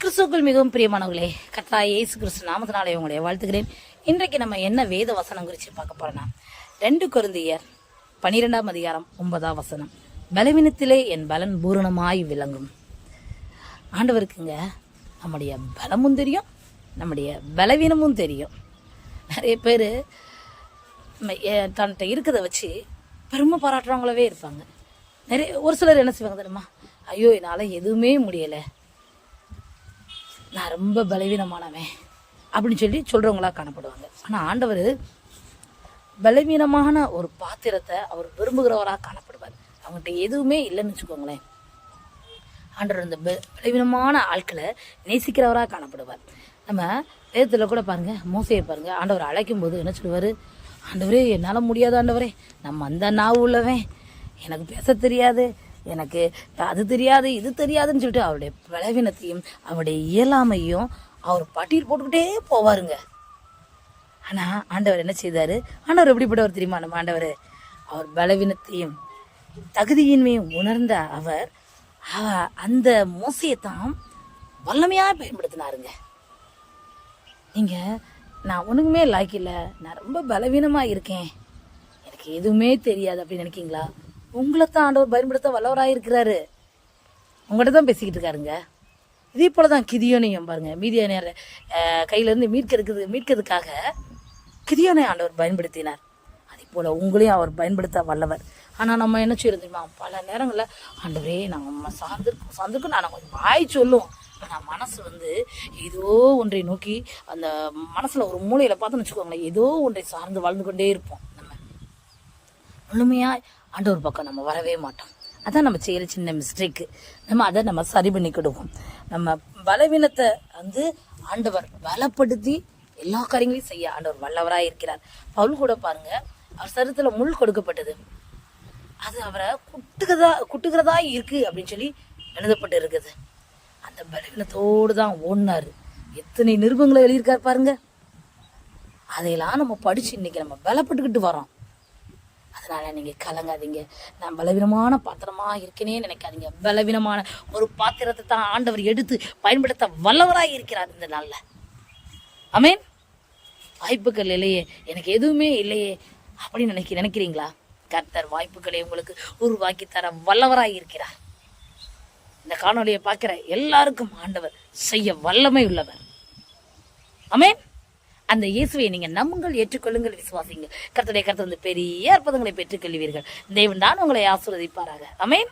கிறிஸ்துவுக்குள் மிகவும் பிரியமானவர்களே, கர்த்தராகிய இயேசு கிறிஸ்து நாமத்தினாலே உங்களை வாழ்த்துகிறேன். இன்றைக்கு நம்ம என்ன வேத வசனம் குறித்து பார்க்க போறோம்னா 2 கொரிந்தியர் 12ஆம் அதிகாரம் 9ஆம் வசனம். பலவீனத்திலே என் பலன் பூரணமாய் விளங்கும். ஆண்டவருக்குங்க நம்முடைய பலமும் தெரியும், நம்முடைய பலவீனமும் தெரியும். நிறைய பேர் தன்கிட்ட இருக்கிறத வச்சு பெருமை பாராட்டுறவங்களவே இருப்பாங்க. ஒரு சிலர் என்ன செய்வாங்க தெரியுமா, ஐயோ என்னால் எதுவுமே முடியலை, நான் ரொம்ப பலவீனமானவன் அப்படின்னு சொல்லி சொல்கிறவங்களா காணப்படுவாங்க. ஆனால் ஆண்டவர் பலவீனமான ஒரு பாத்திரத்தை அவர் விரும்புகிறவராக காணப்படுவார். அவங்ககிட்ட எதுவுமே இல்லைன்னு வச்சுக்கோங்களேன். ஆண்டவர் இந்த பலவீனமான ஆட்களை நேசிக்கிறவராக காணப்படுவார். நம்ம வேதத்தில் கூட பாருங்கள், மோசையை பாருங்கள், ஆண்டவர் அழைக்கும் போது என்ன சொல்லுவார், ஆண்டவரே என்னால் முடியாது ஆண்டவரே, நம்ம அந்த நாவு உள்ளவன், எனக்கு பேச தெரியாது, எனக்கு அது தெரியாது இது தெரியாதுன்னு சொல்லிட்டு அவருடைய பலவீனத்தையும் அவருடைய இயலாமையும் அவர் பட்டியல் போட்டுக்கிட்டே போவாருங்க. ஆனால் ஆண்டவர் என்ன செய்தார், ஆண்டவர் எப்படிப்பட்டவர் தெரியுமா? நம்ம ஆண்டவர் அவர் பலவீனத்தையும் தகுதியின்மையும் உணர்ந்த அவர் அந்த மோசையைத்தான் வல்லமையாக பயன்படுத்தினாருங்க. நீங்கள் நான் ஒன்றுக்குமே லாய்க்கில்லை, நான் ரொம்ப பலவீனமாக இருக்கேன், எனக்கு எதுவுமே தெரியாது அப்படின்னு நினைக்கிங்களா? உங்களைத்தான் ஆண்டவர் பயன்படுத்த வல்லவராக இருக்கிறாரு. உங்கள்கிட்ட தான் பேசிக்கிட்டு இருக்காருங்க. இதே போல தான் கிதியோனையும் பாருங்க, மீதியானியார் கையிலேருந்து மீட்கிறதுக்காக கிதியோனை ஆண்டவர் பயன்படுத்தினார். அதே போல் உங்களையும் அவர் பயன்படுத்த வல்லவர். ஆனால் நம்ம என்ன செய்யறது தெரியுமா, பல நேரங்களில் ஆண்டவரே நம்ம சார்ந்திருக்கும் நான் கொஞ்சம் வாய் சொல்லுவோம், ஆனால் மனசு ஏதோ ஒன்றை நோக்கி அந்த மனசில் ஒரு மூலையில் பார்த்தோன்னு வச்சுக்கோங்களேன், ஏதோ ஒன்றை சார்ந்து வாழ்ந்து கொண்டே இருப்போம். நம்ம முழுமையாக ஆண்டவர் பக்கம் நம்ம வரவே மாட்டோம். அதான் நம்ம செய்கிற சின்ன மிஸ்டேக்கு. அதை நம்ம சரி பண்ணிக்கிடுவோம். நம்ம பலவீனத்தை ஆண்டவர் பலப்படுத்தி எல்லா காரியங்களையும் செய்ய ஆண்டவர் வல்லவராக இருக்கிறார். பவுல் கூட பாருங்க, அவர் சரீரத்தில் முள் கொடுக்கப்பட்டது, அது அவரை குட்டுகிறதா இருக்கு அப்படின்னு சொல்லி எழுதப்பட்டு இருக்குது. அந்த பலவீனத்தோடு தான் ஓடினாரு. எத்தனை நிருபங்களை எழுதியிருக்காரு பாருங்க. அதையெல்லாம் நம்ம படிச்சு இன்னைக்கு நம்ம பலப்பட்டுக்கிட்டு வரோம். அதனால நீங்க கலங்காதீங்க, நான் பலவீனமான பாத்திரமா இருக்கேனே நினைக்காதீங்க. பலவீனமான ஒரு பாத்திரத்தை தான் ஆண்டவர் எடுத்து பயன்படுத்த வல்லவராக இருக்கிறார் இந்த நாள்ல. ஆமென். வாய்ப்புகள் இல்லையே, எனக்கு எதுவுமே இல்லையே அப்படின்னு நினைக்கிறீங்களா? கர்த்தர் வாய்ப்புகளை உங்களுக்கு உருவாக்கி தர வல்லவராக இருக்கிறார். இந்த காணொலியை பார்க்கிற எல்லாருக்கும் ஆண்டவர் செய்ய வல்லமை உள்ளவர். ஆமென். அந்த இயேசுவை நீங்க நம்புங்கள், ஏற்றுக்கொள்ளுங்கள், விசுவாசிங்க. கர்த்தருடைய கருத்து பெரிய அற்புதங்களை பெற்றுக்கொள்வீர்கள். தேவன் தான் உங்களை ஆசீர்வதிப்பாராக. ஆமென்.